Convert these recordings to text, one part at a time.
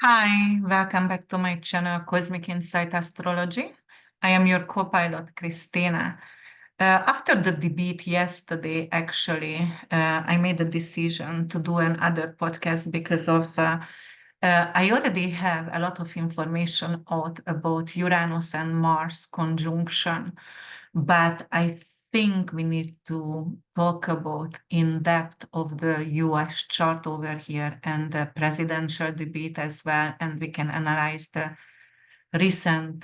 Hi, welcome back to my channel Cosmic Insight Astrology. I am your co-pilot Krisztina. After the debate yesterday, actually, I made a decision to do another podcast because I already have a lot of information out about Uranus and Mars conjunction, but I think we need to talk about in depth of the US chart over here and the presidential debate as well, and we can analyze the recent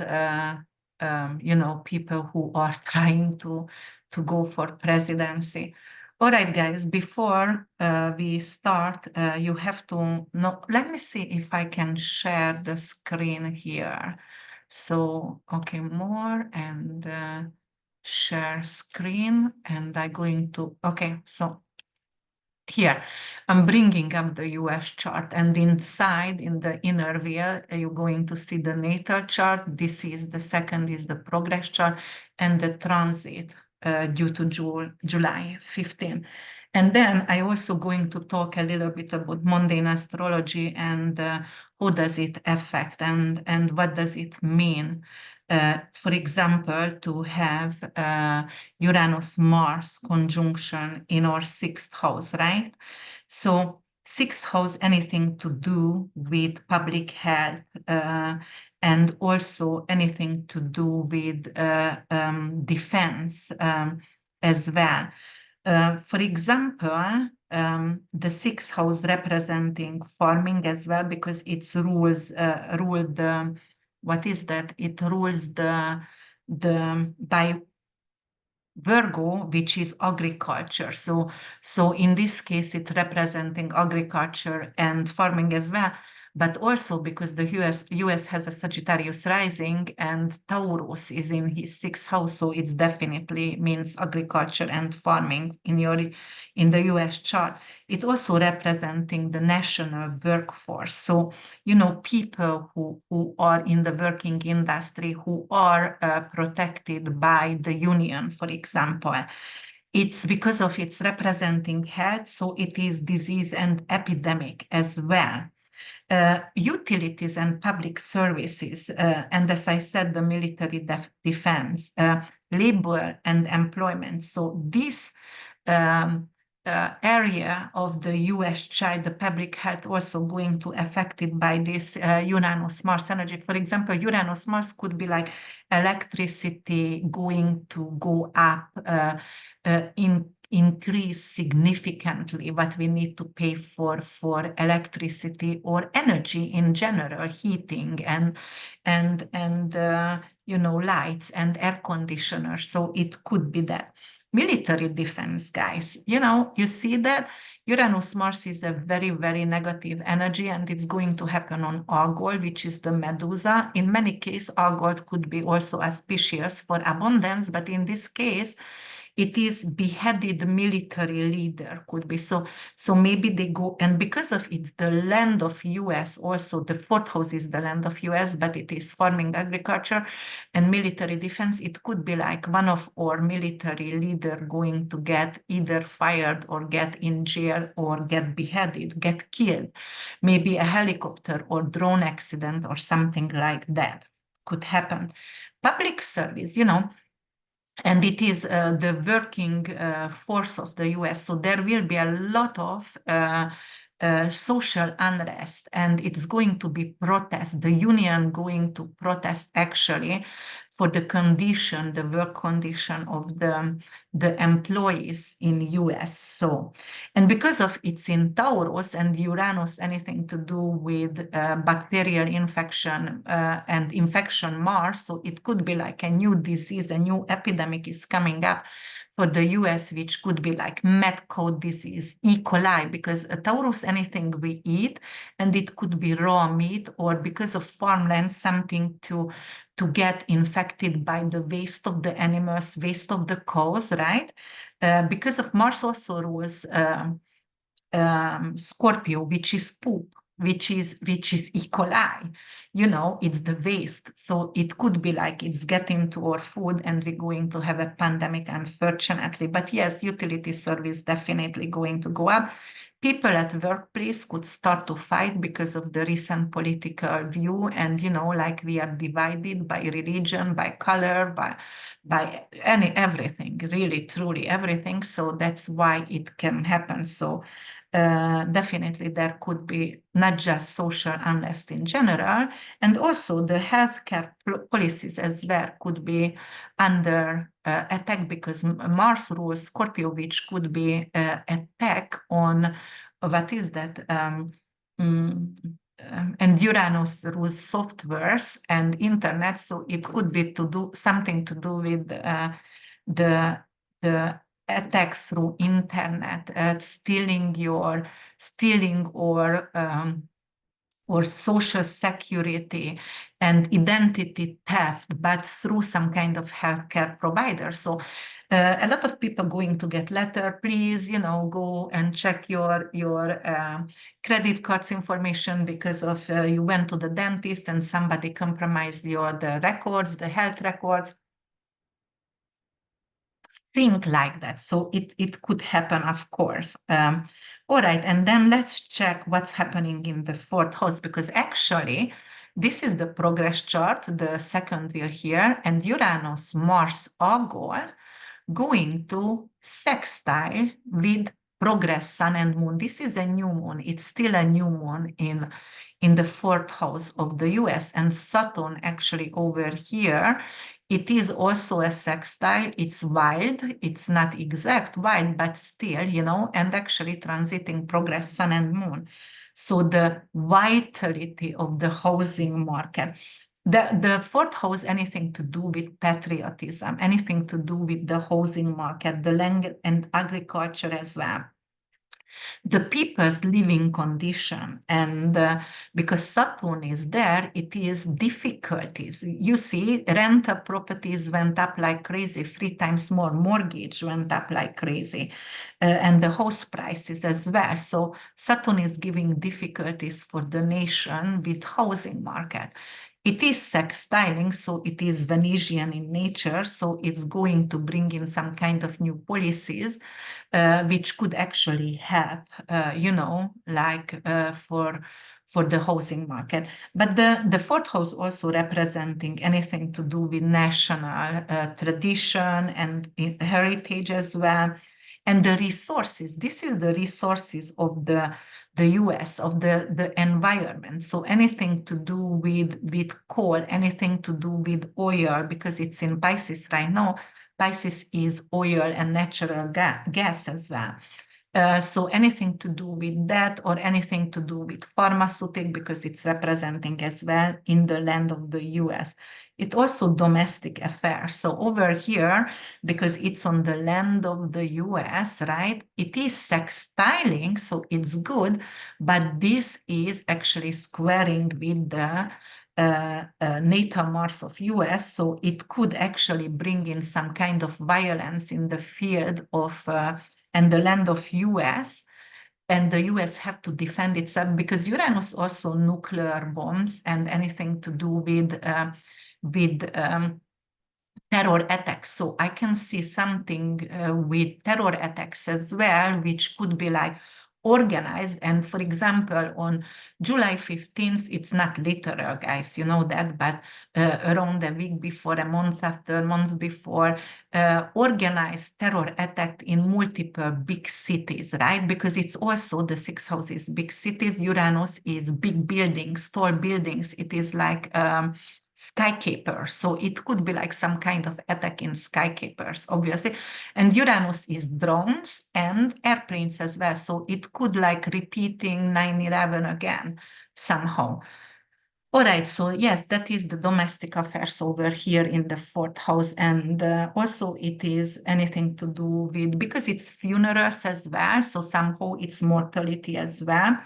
people who are trying to go for presidency. All right, guys, before we start, you have to know, let me see if I can share the screen here. So, okay, more and share screen, and I'm going to, okay, so here, I'm bringing up the US chart, and inside in the inner wheel, you're going to see the natal chart. This is the second is the progress chart and the transit due to July 15. And then I also going to talk a little bit about mundane astrology and how does it affect and what does it mean. For example, to have Uranus-Mars conjunction in our sixth house, right? So sixth house, anything to do with public health and also anything to do with defense as well. For example, the sixth house representing farming as well, because it's ruled what is that? It rules the by Virgo, which is agriculture. So in this case, it's representing agriculture and farming as well, but also because the US has a Sagittarius rising and Taurus is in his sixth house, so it definitely means agriculture and farming in the US chart. It's also representing the national workforce. So people who are in the working industry who are protected by the union, for example. It's because of its representing health, so it is disease and epidemic as well. Utilities and public services, and as I said, the military defense, labor and employment. So this area of the US child, the public health, also going to affected by this Uranus-Mars energy. For example, Uranus-Mars could be like electricity going to go up, increase significantly what we need to pay for electricity or energy in general, heating and lights and air conditioners. So it could be that. Military defense, guys, you see that Uranus Mars is a very, very negative energy, and it's going to happen on Algol, which is the Medusa. In many cases, Algol could be also auspicious for abundance, but in this case, it is beheaded military leader, could be. So maybe they go, and because of it's the land of US, also the fourth house is the land of US, but it is farming, agriculture and military defense. It could be like one of our military leader going to get either fired or get in jail or get beheaded, get killed. Maybe a helicopter or drone accident or something like that could happen. Public service, and it is the working force of the US. So there will be a lot of social unrest, and it's going to be protest. The union going to protest actually for the condition, the work condition of the employees in US. So, and because of it's in Taurus and Uranus, anything to do with bacterial infection and infection Mars, so it could be like a new disease, a new epidemic is coming up for the US, which could be like mad cow disease, E. coli, because Taurus, anything we eat, and it could be raw meat, or because of farmland, something to get infected by the waste of the animals, waste of the cows, right? Because of Mars also rules Scorpio, which is poop, which is E. coli. It's the waste. So it could be like it's getting to our food and we're going to have a pandemic, unfortunately. But yes, utility service definitely going to go up. people at workplace could start to fight because of the recent political view, and like we are divided by religion, by color, by everything, really, truly everything. So that's why it can happen. So definitely there could be not just social unrest in general, and also the healthcare policies as well could be under attack, because Mars rules Scorpio, which could be attack on what is that? And Uranus rules softwares and internet, so it could be to do something to do with the attack through internet, stealing or social security and identity theft, but through some kind of healthcare provider. So a lot of people going to get letter, please, go and check your credit cards information because of you went to the dentist and somebody compromised the records, the health records. Think like that. So it could happen, of course. All right, and then let's check what's happening in the fourth house, because actually this is the progress chart, the second wheel here, and Uranus, Mars, Algol going to sextile with progress sun and moon. This is a new moon. It's still a new moon in the fourth house of the US, and Saturn actually over here. It is also a sextile. It's wild. It's not exact wild, but still, and actually transiting progress sun and moon. So the vitality of the housing market. The fourth house, anything to do with patriotism, anything to do with the housing market, the land and agriculture as well. The people's living condition, and because Saturn is there, it is difficulties. You see, rental properties went up like crazy, 3 times more. Mortgage went up like crazy, and the house prices as well. So Saturn is giving difficulties for the nation with housing market. It is sextiling, so it is Venusian in nature, so it's going to bring in some kind of new policies which could actually help, for the housing market. But the fourth house also representing anything to do with national tradition and heritage as well. And the resources, this is the resources of the US, of the environment. So anything to do with coal, anything to do with oil, because it's in Pisces right now. Pisces is oil and natural gas as well. So anything to do with that, or anything to do with pharmaceutical, because it's representing as well in the land of the US. It's also domestic affairs. So over here, because it's on the land of the US, right, it is sextiling, so it's good, but this is actually squaring with the natal Mars of US, so it could actually bring in some kind of violence in the field of and the land of US, and the US have to defend itself, because Uranus also nuclear bombs and anything to do with terror attacks. So I can see something with terror attacks as well, which could be like organized. And for example, on July 15th, it's not literal, guys, you know that, but around a week before, a month after, months before, organized terror attack in multiple big cities, right? Because it's also the sixth house is big cities. Uranus is big buildings, tall buildings. It is like skyscrapers. So it could be like some kind of attack in skyscrapers, obviously. And Uranus is drones and airplanes as well. So it could like repeating 9/11 again somehow. All right, so yes, that is the domestic affairs over here in the fourth house. And also it is anything to do with, because it's funerals as well, so somehow it's mortality as well.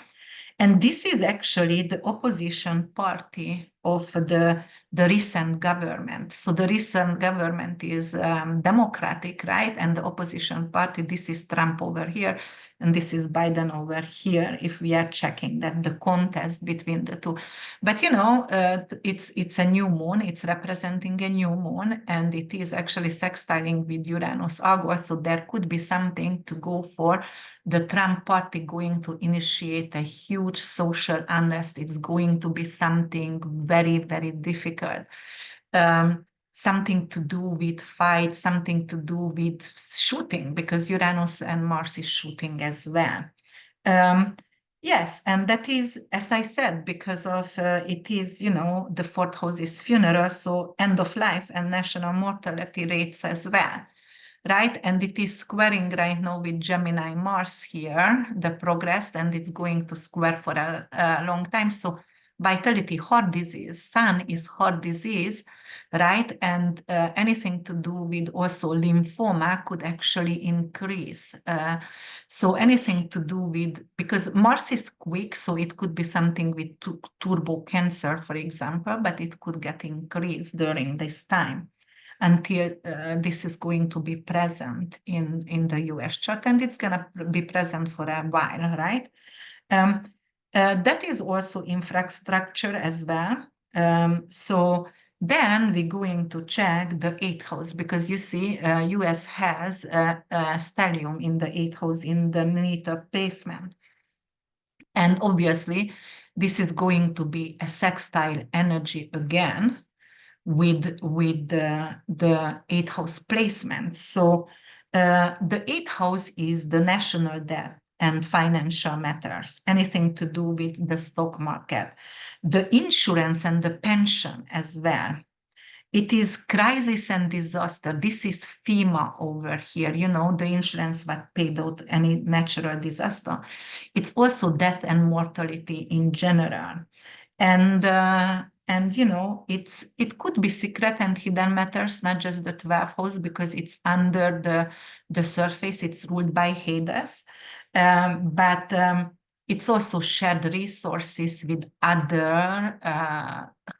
And this is actually the opposition party of the recent government. So the recent government is democratic, right? And the opposition party, this is Trump over here, and this is Biden over here, if we are checking that the contest between the two. But it's a new moon, it's representing a new moon, and it is actually sextiling with Uranus Algol, so there could be something to go for. The Trump party going to initiate a huge social unrest. It's going to be something very, very difficult. Something to do with fight, something to do with shooting, because Uranus and Mars is shooting as well. Yes, and that is, as I said, because of it is, the fourth house is funeral, so end of life and national mortality rates as well, right? And it is squaring right now with Gemini Mars here, the progress, and it's going to square for a long time. So vitality, heart disease, sun is heart disease, right? And anything to do with also lymphoma could actually increase. So anything to do with, because Mars is quick, so it could be something with turbo cancer, for example, but it could get increased during this time until this is going to be present in the US chart, and it's going to be present for a while, right? That is also infrastructure as well. So then we're going to check the eighth house, because you see US has a stellium in the eighth house in the natal placement. And obviously, this is going to be a sextile energy again with the eighth house placement. So the eighth house is the national debt and financial matters, anything to do with the stock market, the insurance and the pension as well. It is crisis and disaster. This is FEMA over here, the insurance that paid out any natural disaster. It's also death and mortality in general. And it could be secret and hidden matters, not just the 12th house, because it's under the surface. It's ruled by Hades, but it's also shared resources with other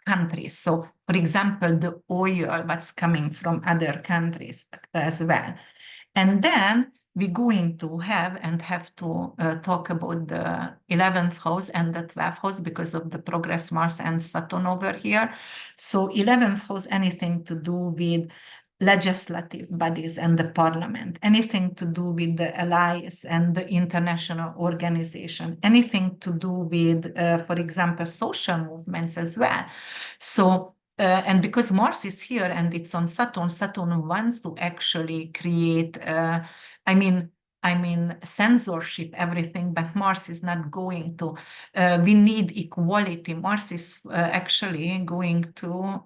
countries. So, for example, the oil that's coming from other countries as well. And then we're going to have to talk about the 11th house and the 12th house because of the progress Mars and Saturn over here. So 11th house, anything to do with legislative bodies and the parliament, anything to do with the allies and the international organization, anything to do with, for example, social movements as well. So and because Mars is here and it's on Saturn, Saturn wants to actually create, censorship, everything, but Mars is not going to. We need equality. Mars is actually going to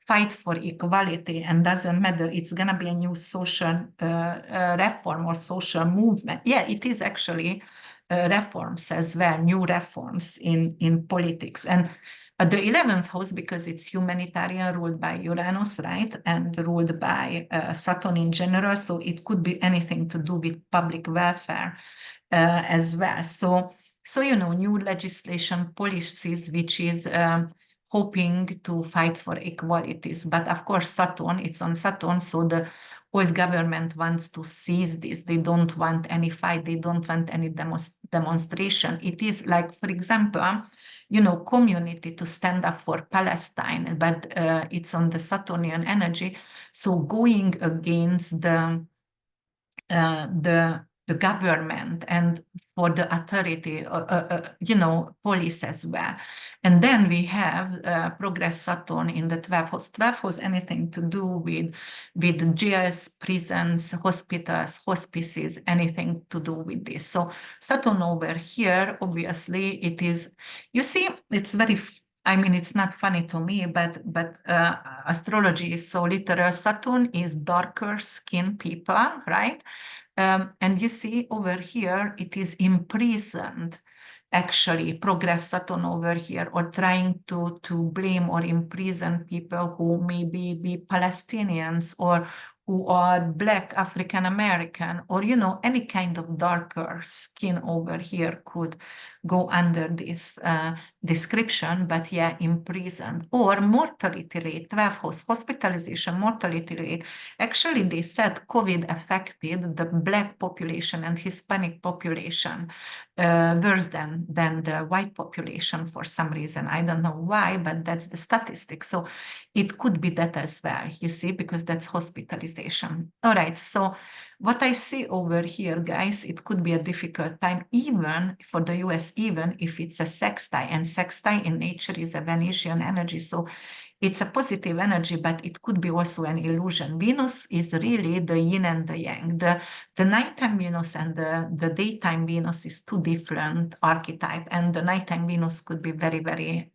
fight for equality, and doesn't matter. It's going to be a new social reform or social movement. Yeah, it is actually reforms as well, new reforms in politics. And the 11th house, because it's humanitarian, ruled by Uranus, right? And ruled by Saturn in general. So it could be anything to do with public welfare as well. So new legislation, policies, which is hoping to fight for equalities. But of course, Saturn, it's on Saturn, so the old government wants to seize this. They don't want any fight. They don't want any demonstration. It is like, for example, community to stand up for Palestine, but it's on the Saturnian energy. So going against the government and for the authority, police as well. And then we have progress Saturn in the 12th house. 12th house, anything to do with jails, prisons, hospitals, hospices, anything to do with this. So Saturn over here, obviously, it is, you see, it's very, it's not funny to me, but astrology is so literal. Saturn is darker skin people, right? And you see over here, it is imprisoned, actually, progress Saturn over here, or trying to blame or imprison people who maybe be Palestinians or who are Black, African American, or, any kind of darker skin over here go under this description, but yeah, imprisoned. Or mortality rate, 12 house hospitalization mortality rate. Actually, they said COVID affected the Black population and Hispanic population worse than the white population for some reason. I don't know why, but that's the statistic. So it could be that as well, you see, because that's hospitalization. All right, so what I see over here, guys, it could be a difficult time, even for the US, even if it's a sextile, and sextile in nature is a Venusian energy. So it's a positive energy, but it could be also an illusion. Venus is really the yin and the yang. The nighttime Venus and the daytime Venus is two different archetypes, and the nighttime Venus could be very, very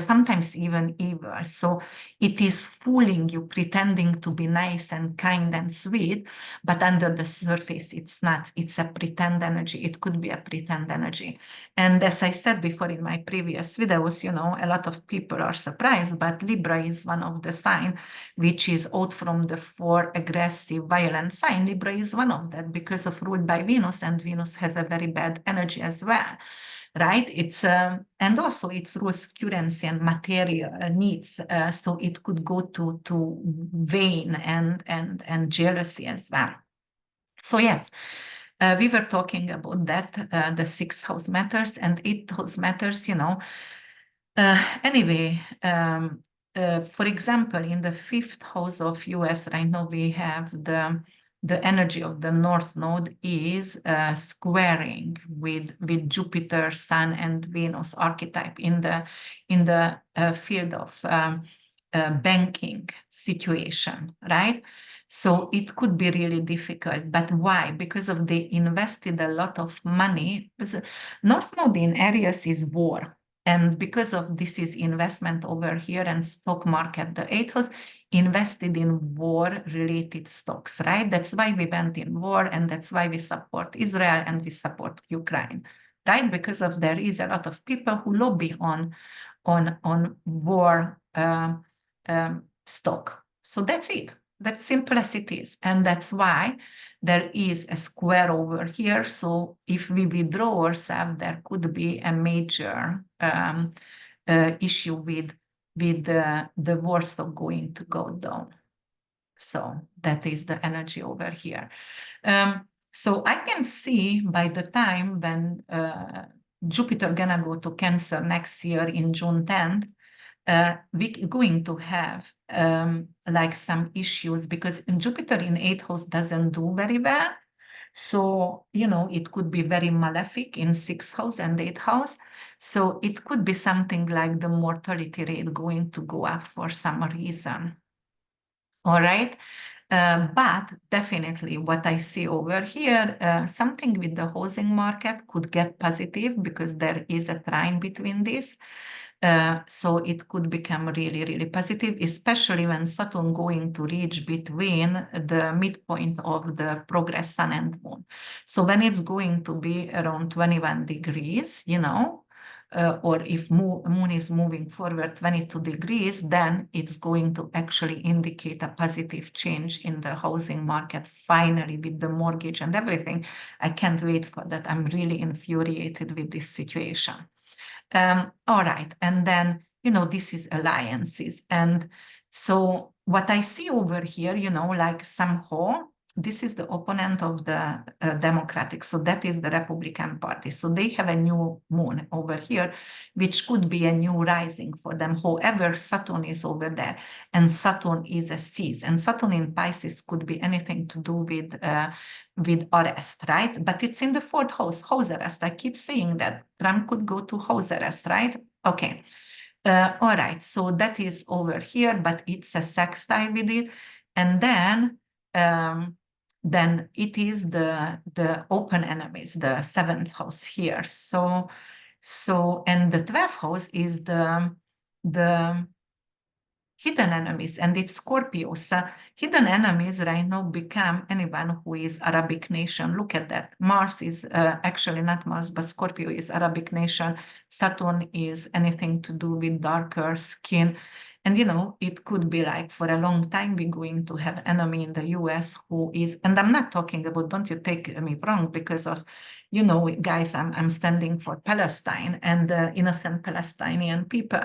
sometimes even evil. So it is fooling you, pretending to be nice and kind and sweet, but under the surface, it's not. It's a pretend energy. It could be a pretend energy. And as I said before in my previous videos, you know, a lot of people are surprised, but Libra is one of the signs which is out from the four aggressive, violent sign. Libra is one of that because of ruled by Venus, and Venus has a very bad energy as well. Right? It's and also it rules currency and material needs, so it could go to vain and jealousy as well. So yes, we were talking about that. The sixth house matters and eighth house matters. You know. Anyway, for example, in the fifth house of US right now, we have the energy of the North Node is squaring with Jupiter, Sun, and Venus archetype in the field of banking situation, right? So it could be really difficult. But why? Because of they invested a lot of money. North Node in Aries is war. And because of this is investment over here and stock market, the eighth house invested in war-related stocks, right? That's why we went in war, and that's why we support Israel and we support Ukraine, right? Because of there is a lot of people who lobby on war stock. So that's it. That's simple as it is. And that's why there is a square over here. So if we withdraw ourselves, there could be a major issue with the war stock going to go down. So that is the energy over here. So I can see by the time when Jupiter gonna go to Cancer next year in June 10th, we're going to have like some issues because Jupiter in 8th house doesn't do very well. So, you know, it could be very malefic in 6th house and 8th house. So it could be something like the mortality rate going to go up for some reason. All right. But definitely what I see over here, something with the housing market could get positive because there is a trine between this. So it could become really, really positive, especially when Saturn going to reach between the midpoint of the progress Sun and Moon. So when it's going to be around 21 degrees, you know, or if Moon is moving forward 22 degrees, then it's going to actually indicate a positive change in the housing market, finally, with the mortgage and everything. I can't wait for that. I'm really infuriated with this situation. All right, and then, you know, this is alliances. And so what I see over here, you know, like somehow, this is the opponent of the Democratic. So that is the Republican Party. So they have a new moon over here, which could be a new rising for them. However, Saturn is over there, and Saturn is a cease. And Saturn in Pisces could be anything to do with arrest, right? But it's in the fourth house, house arrest. I keep saying that Trump could go to house arrest, right? Okay. All right. So that is over here, but it's a sextile with it. And then it is the open enemies, the seventh house here. So and the 12th house is the hidden enemies, and it's Scorpio. So hidden enemies right now become anyone who is Arabic nation. Look at that. Mars is actually not Mars, but Scorpio is Arabic nation. Saturn is anything to do with darker skin. And, it could be like for a long time, we're going to have enemy in the US who is, and I'm not talking about, don't you take me wrong, because of, guys, I'm standing for Palestine and the innocent Palestinian people.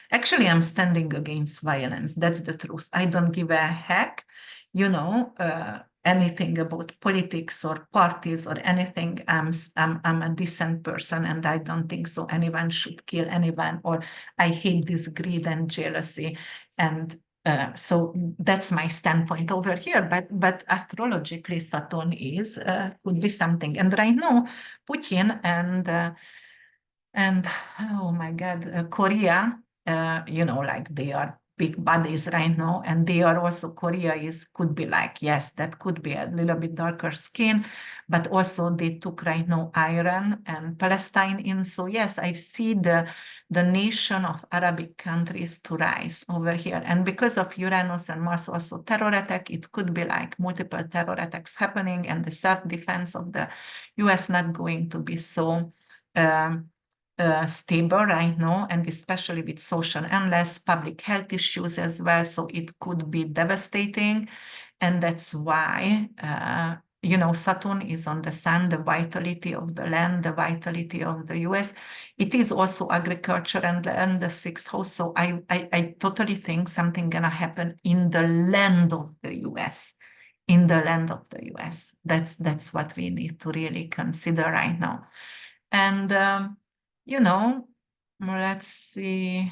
Actually, I'm standing against violence. That's the truth. I don't give a heck, anything about politics or parties or anything. I'm a decent person, and I don't think so anyone should kill anyone, or I hate this greed and jealousy. And so that's my standpoint over here. But astrologically, Saturn is could be something. And right now, Putin and oh my God, Korea, like they are big bodies right now, and they are also, Korea could be like, yes, that could be a little bit darker skin, but also they took right now Iran and Palestine in. So yes, I see the nation of Arabic countries to rise over here. And because of Uranus and Mars also terror attack, it could be like multiple terror attacks happening, and the self-defense of the US not going to be so um, stable right now, and especially with social unrest, public health issues as well. So it could be devastating. And that's why, Saturn is on the sun, the vitality of the land, the vitality of the US. It is also agriculture and land, the sixth house. So I totally think something gonna happen in the land of the US. In the land of the US. That's what we need to really consider right now. And you know, let's see.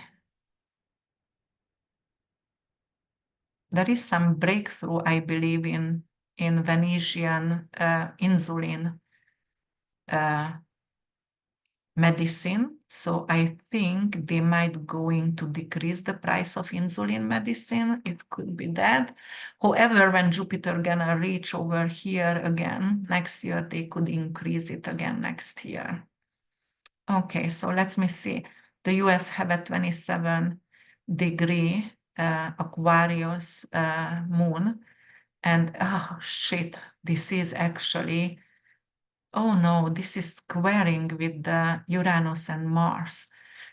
There is some breakthrough, I believe, in Venetian insulin medicine. So I think they might going to decrease the price of insulin medicine. It could be that. However, when Jupiter gonna reach over here again next year, they could increase it again next year. Okay, so let me see. The US have a 27-degree Aquarius moon. And oh shit, this is actually, oh no, this is squaring with the Uranus and Mars.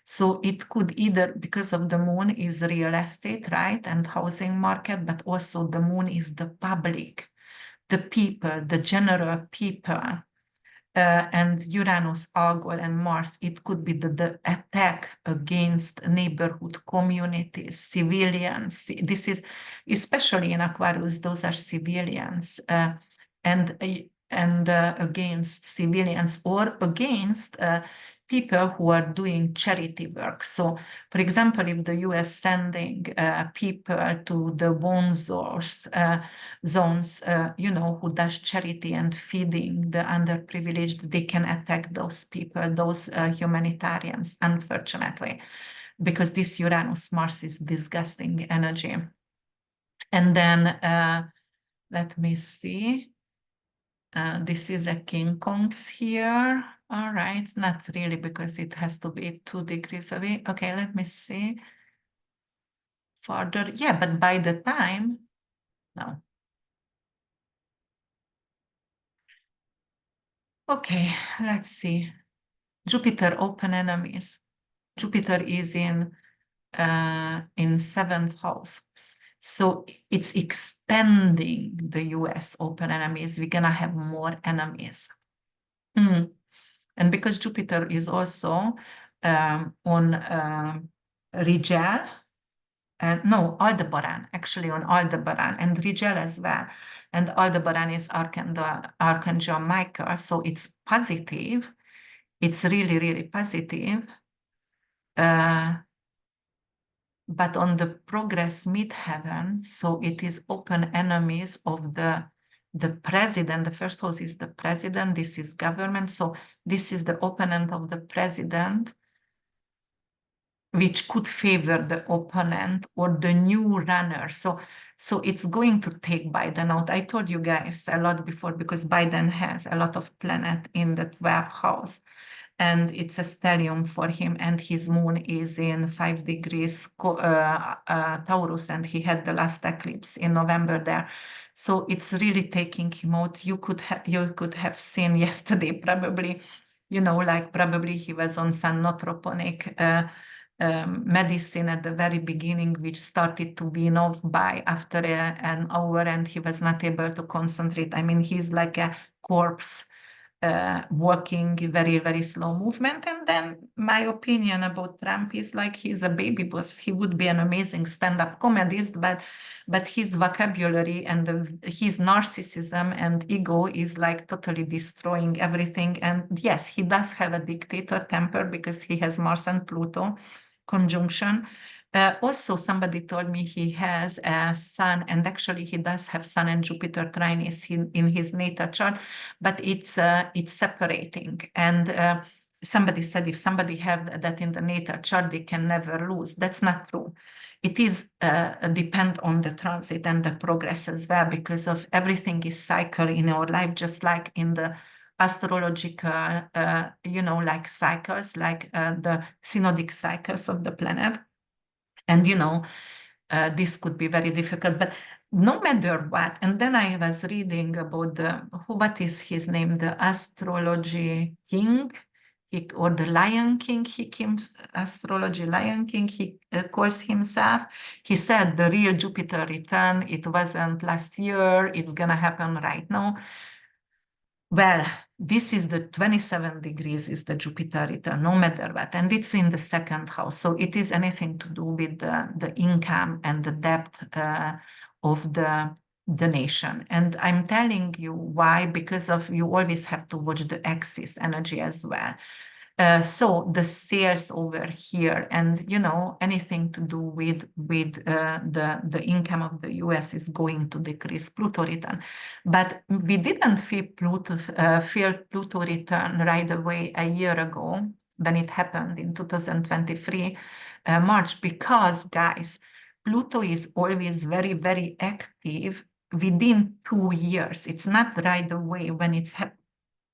So it could either, because of the moon is real estate, right? And housing market, but also the moon is the public, the people, the general people. And Uranus, Algol, and Mars, it could be the attack against neighborhood communities, civilians. This is, especially in Aquarius, those are civilians, and against civilians, or against people who are doing charity work. So, for example, if the US sending people to the bone zones, who does charity and feeding the underprivileged, they can attack those people, those humanitarians, unfortunately, because this Uranus Mars is disgusting energy. And then let me see. This is a King Kongs here. All right, not really, because it has to be 2 degrees away. Okay, let me see. Further, yeah, but by the time, no. Okay, let's see. Jupiter open enemies. Jupiter is in 7th house. So it's expanding the US open enemies. We're gonna have more enemies. And because Jupiter is also on Rigel, no, Aldebaran, actually on Aldebaran, and Rigel as well. And Aldebaran is Archangel Michael, so it's positive. It's really, really positive. But on the progress midheaven, so it is open enemies of the president. The first house is the president. This is government. So this is the opponent of the president, which could favor the opponent or the new runner. So it's going to take Biden out. I told you guys a lot before, because Biden has a lot of planet in the 12th house, and it's a stellium for him, and his moon is in 5 degrees Taurus, and he had the last eclipse in November there. So it's really taking him out. You could have seen yesterday, probably, like probably he was on some nootropic medicine at the very beginning, which started to wean off by after an hour, and he was not able to concentrate. I mean, he's like a corpse walking very, very slow movement. And then my opinion about Trump is like he's a baby boss. He would be an amazing stand-up comedist, but his vocabulary and his narcissism and ego is like totally destroying everything. And yes, he does have a dictator temper because he has Mars and Pluto conjunction. Also, somebody told me he has a Sun, and actually he does have Sun and Jupiter trines in his natal chart, but it's separating. And somebody said if somebody have that in the natal chart, they can never lose. That's not true. It is depend on the transit and the progress as well, because of everything is cycle in our life, just like in the astrological, like cycles, like the synodic cycles of the planet. And, this could be very difficult, but no matter what. And then I was reading about what is his name, the Astrology King, or the Lion King, Astrology Lion King, he calls himself. He said the real Jupiter return, it wasn't last year, it's gonna happen right now. Well, this is the 27 degrees is the Jupiter return, no matter what. And it's in the second house. So it is anything to do with the income and the debt of the nation. And I'm telling you why, because of you always have to watch the axis energy as well. So the sales over here, and anything to do with the income of the US is going to decrease Pluto return. But we didn't feel Pluto return right away a year ago when it happened in 2023 March, because guys, Pluto is always very, very active within 2 years. It's not right away when it's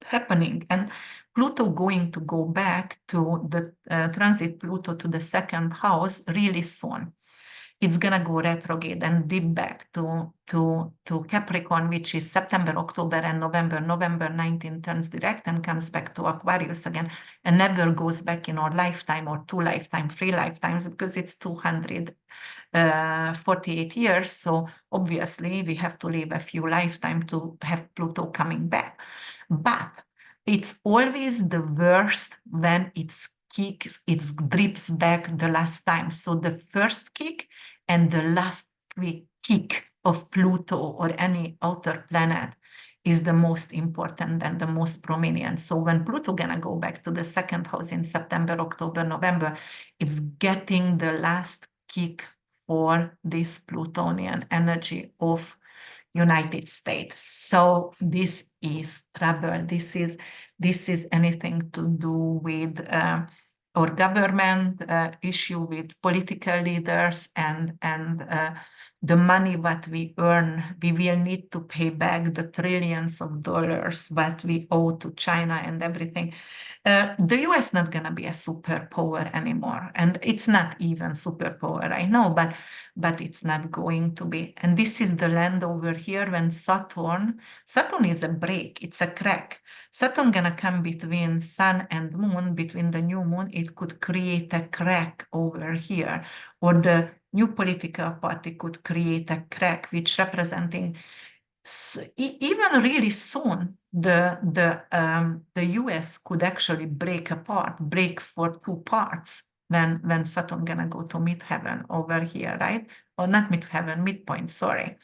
happening. And Pluto going to go back to the transit Pluto to the second house really soon. It's gonna go retrograde and dip back to Capricorn, which is September, October, and November. November 19 turns direct and comes back to Aquarius again, and never goes back in our lifetime or 2 lifetimes, 3 lifetimes, because it's 248 years. So obviously we have to live a few lifetimes to have Pluto coming back. But it's always the worst when it drips back the last time. So the first kick and the last kick of Pluto or any outer planet is the most important and the most prominent. So when Pluto gonna go back to the second house in September, October, November, it's getting the last kick for this Plutonian energy of United States. So this is trouble. This is anything to do with our government issue with political leaders, and the money what we earn, we will need to pay back the trillions of dollars that we owe to China and everything. The US not gonna be a superpower anymore, and it's not even superpower, I know, but it's not going to be. And this is the land over here when Saturn is a break, it's a crack. Saturn gonna come between Sun and Moon, between the new moon, it could create a crack over here, or the new political party could create a crack, which representing even really soon the US could actually break for 2 parts when Saturn gonna go to midheaven over here, right? Or not midheaven, midpoint, sorry.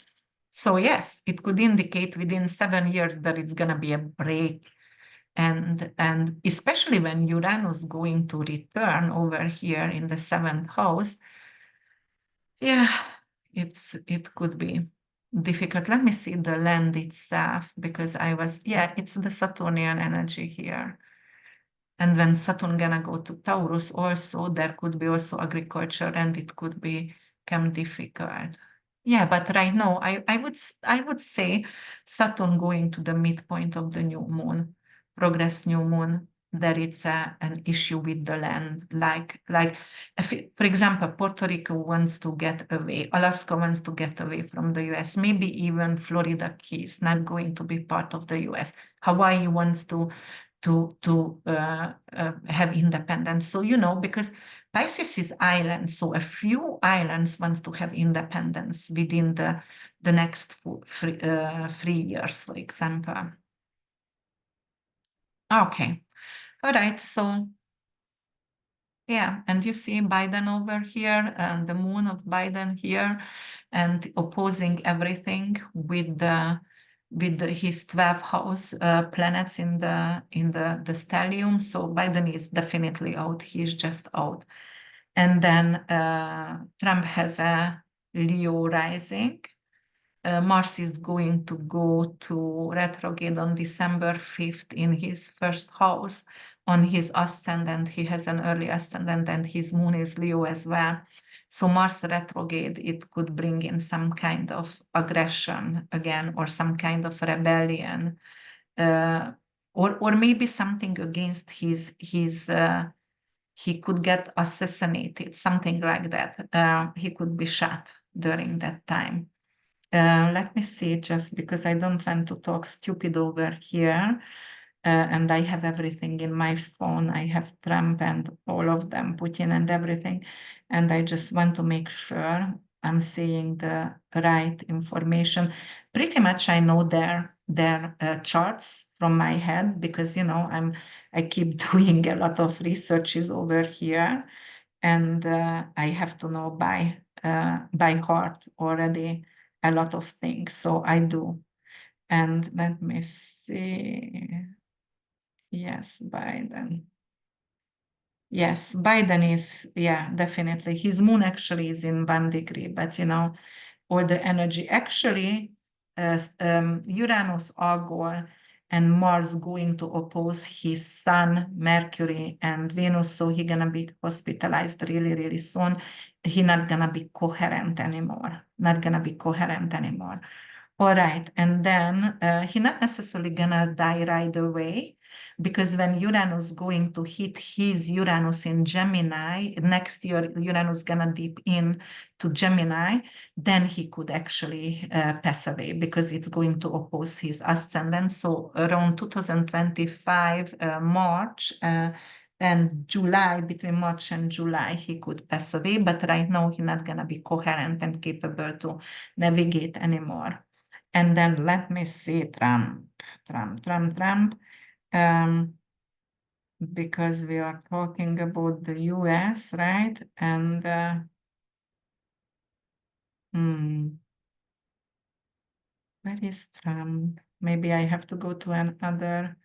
So yes, it could indicate within 7 years that it's gonna be a break. And especially when Uranus going to return over here in the 7th house, yeah, it could be difficult. Let me see the land itself, because it's the Saturnian energy here. And when Saturn gonna go to Taurus also, there could be also agriculture, and it could become difficult. Yeah, but right now I would say Saturn going to the midpoint of the new moon, progress new moon, that it's an issue with the land. Like for example, Puerto Rico wants to get away, Alaska wants to get away from the US, maybe even Florida Keys not going to be part of the US. Hawaii wants to to have independence. So, because Pisces is island, so a few islands wants to have independence within the next 3 years, for example. Okay, all right, so yeah, and you see Biden over here and the moon of Biden here and opposing everything with his 12th house planets in the stellium. So Biden is definitely out. He's just out. And then Trump has a Leo rising. Mars is going to go to retrograde on December 5th in his first house. On his ascendant, he has an early ascendant, and his moon is Leo as well. So Mars retrograde, it could bring in some kind of aggression again, or some kind of rebellion, or maybe something against his he could get assassinated, something like that. He could be shot during that time. Let me see, just because I don't want to talk stupid over here. And I have everything in my phone. I have Trump and all of them, Putin and everything. And I just want to make sure I'm saying the right information. Pretty much I know their charts from my head because, I keep doing a lot of researches over here. And I have to know by heart already a lot of things. So I do. And let me see. Yes, Biden. Yes, Biden is, yeah, definitely. His moon actually is in 1 degree, but all the energy. Actually, Uranus Algol and Mars going to oppose his Sun, Mercury, and Venus, so he's gonna be hospitalized really, really soon. He's not gonna be coherent anymore. Not gonna be coherent anymore. All right, and then he's not necessarily gonna die right away, because when Uranus going to hit his Uranus in Gemini, next year Uranus gonna dip in to Gemini, then he could actually pass away because it's going to oppose his ascendant. So around 2025 March and July, between March and July, he could pass away. But right now he's not gonna be coherent and capable to navigate anymore. And then let me see Trump. Because we are talking about the US, right? And where is Trump? Maybe I have to go to another.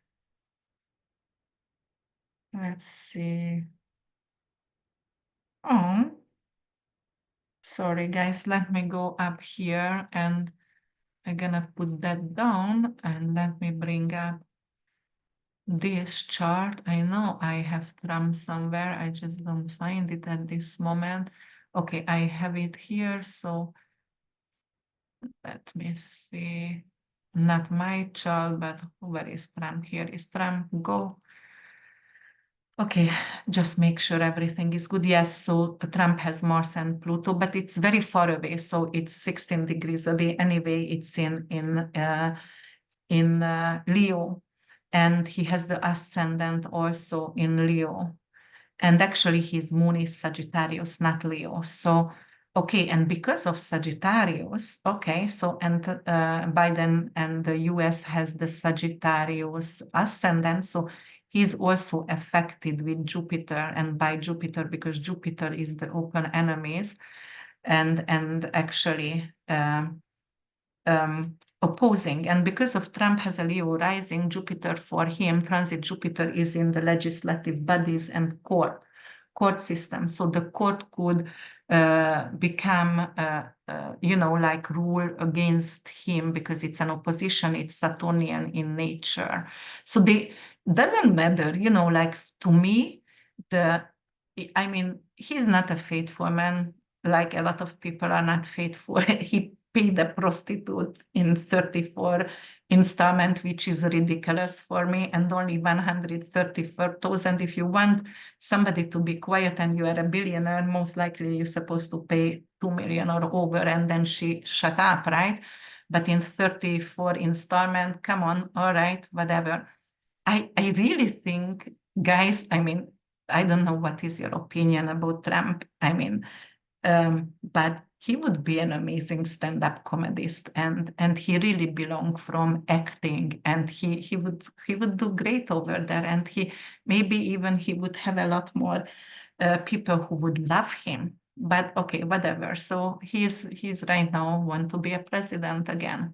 Let's see. Oh, sorry, guys. Let me go up here and I'm gonna put that down and let me bring up this chart. I know I have Trump somewhere. I just don't find it at this moment. Okay, I have it here. So let me see. Not my chart, but where is Trump? Here is Trump. Go. Okay, just make sure everything is good. Yes, so Trump has Mars and Pluto, but it's very far away. So it's 16 degrees away. Anyway, it's in Leo, and he has the ascendant also in Leo. And actually his moon is Sagittarius, not Leo. So, okay, and because of Sagittarius, okay, so, and Biden and the US has the Sagittarius ascendant, so he's also affected with Jupiter, and by Jupiter, because Jupiter is the open enemies, and actually opposing. And because of Trump has a Leo rising, Jupiter for him, transit Jupiter is in the legislative bodies and court system. So the court could become, like rule against him because it's an opposition, it's Saturnian in nature. So they doesn't matter, like to me, he's not a faithful man, like a lot of people are not faithful. He paid a prostitute in 34 installment, which is ridiculous for me, and only 134,000. If you want somebody to be quiet and you are a billionaire, most likely you're supposed to pay 2 million or over, and then she shut up, right? But in 34 installment, come on, all right, whatever. I really think, guys, I mean, I don't know what is your opinion about Trump. I mean, but he would be an amazing stand-up comedist, and he really belonged from acting, and he would do great over there, and he maybe even he would have a lot more people who would love him. But okay, whatever. So he's right now want to be a president again.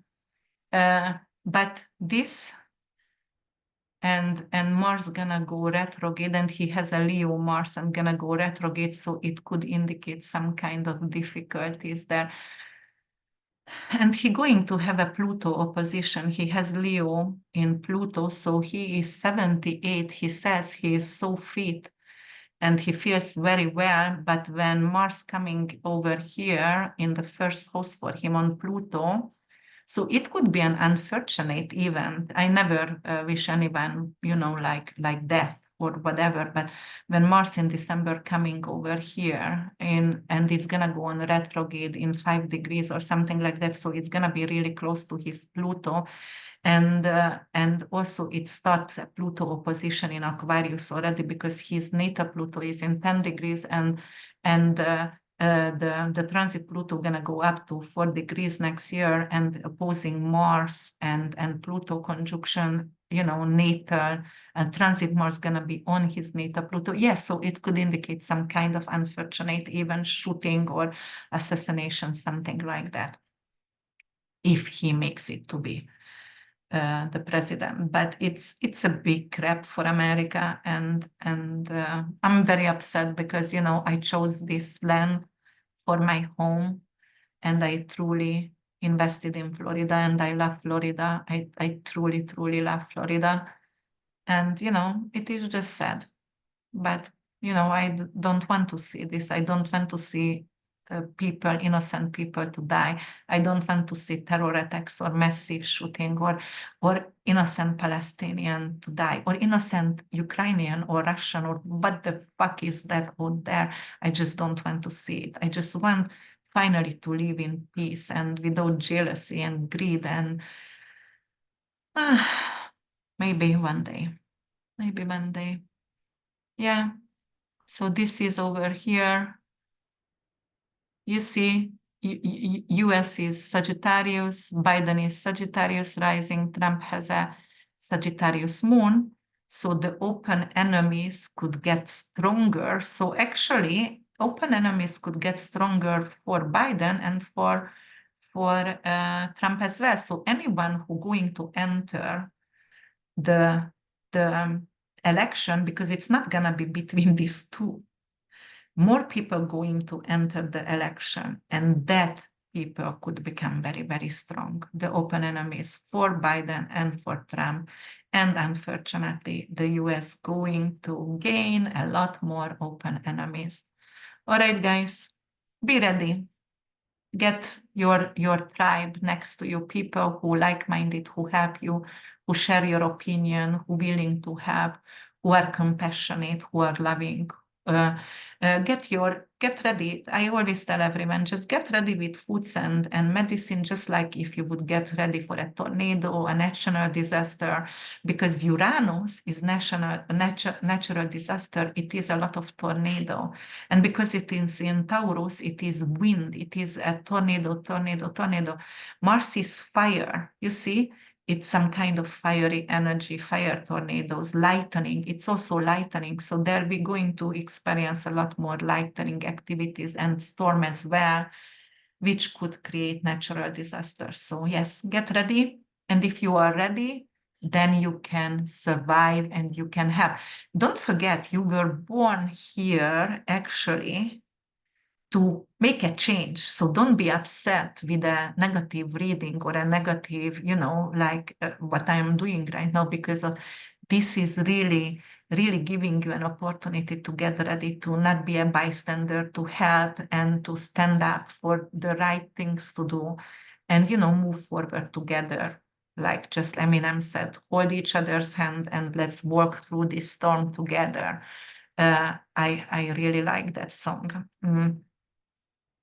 But this and Mars gonna go retrograde, and he has a Leo Mars and gonna go retrograde, so it could indicate some kind of difficulties there. And he going to have a Pluto opposition. He has Leo in Pluto, so he is 78. He says he is so fit and he feels very well. But when Mars coming over here in the first house for him on Pluto, so it could be an unfortunate event. I never wish anyone, like death or whatever. But when Mars in December coming over here and it's gonna go on retrograde in 5 degrees or something like that, so it's gonna be really close to his Pluto. And also it starts a Pluto opposition in Aquarius already, because his natal Pluto is in 10 degrees, and the transit Pluto gonna go up to 4 degrees next year, and opposing Mars and Pluto conjunction, natal, and transit Mars gonna be on his natal Pluto. Yes, so it could indicate some kind of unfortunate event, shooting or assassination, something like that, if he makes it to be the president. But it's a big crap for America, and I'm very upset because I chose this land for my home, and I truly invested in Florida, and I love Florida. I truly love Florida, and it is just sad. But I don't want to see this. I don't want to see people, innocent people, to die. I don't want to see terror attacks or massive shooting, or innocent Palestinian to die, or innocent Ukrainian or Russian, or what the fuck is that out there. I just don't want to see it. I just want finally to live in peace and without jealousy and greed, and maybe one day, maybe one day. Yeah. So this is over here. You see, US is Sagittarius, Biden is Sagittarius rising, Trump has a Sagittarius moon. So the open enemies could get stronger. So actually, open enemies could get stronger for Biden and for Trump as well. So anyone who going to enter the election, because it's not gonna be between these two, more people going to enter the election, and that people could become very, very strong. The open enemies for Biden and for Trump. And unfortunately, the US going to gain a lot more open enemies. All right, guys, be ready. Get your tribe next to you, people who like-minded, who help you, who share your opinion, who willing to help, who are compassionate, who are loving. Get ready. I always tell everyone, just get ready with foods and medicine, just like if you would get ready for a tornado, a natural disaster, because Uranus is natural disaster. It is a lot of tornado. And because it is in Taurus, it is wind. It is a tornado. Mars is fire. You see, it's some kind of fiery energy, fire tornadoes, lightning. It's also lightning. So there we're going to experience a lot more lightning activities and storm as well, which could create natural disasters. So yes, get ready. And if you are ready, then you can survive and you can have. Don't forget, you were born here actually to make a change. So don't be upset with a negative reading or a negative, like what I am doing right now, because this is really, really giving you an opportunity to get ready, to not be a bystander, to help and to stand up for the right things to do, and, move forward together. Like just Eminem said, hold each other's hand and let's walk through this storm together. I really like that song.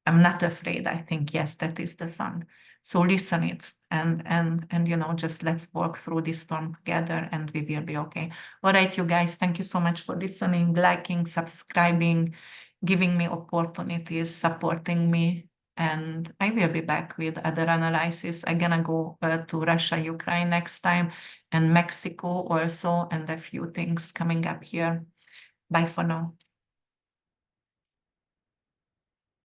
I'm not afraid. I think, yes, that is the song. So listen it, and just let's walk through this storm together, and we will be okay. All right, you guys, thank you so much for listening, liking, subscribing, giving me opportunities, supporting me. And I will be back with other analysis. I'm gonna go to Russia, Ukraine next time, and Mexico also, and a few things coming up here. Bye for now.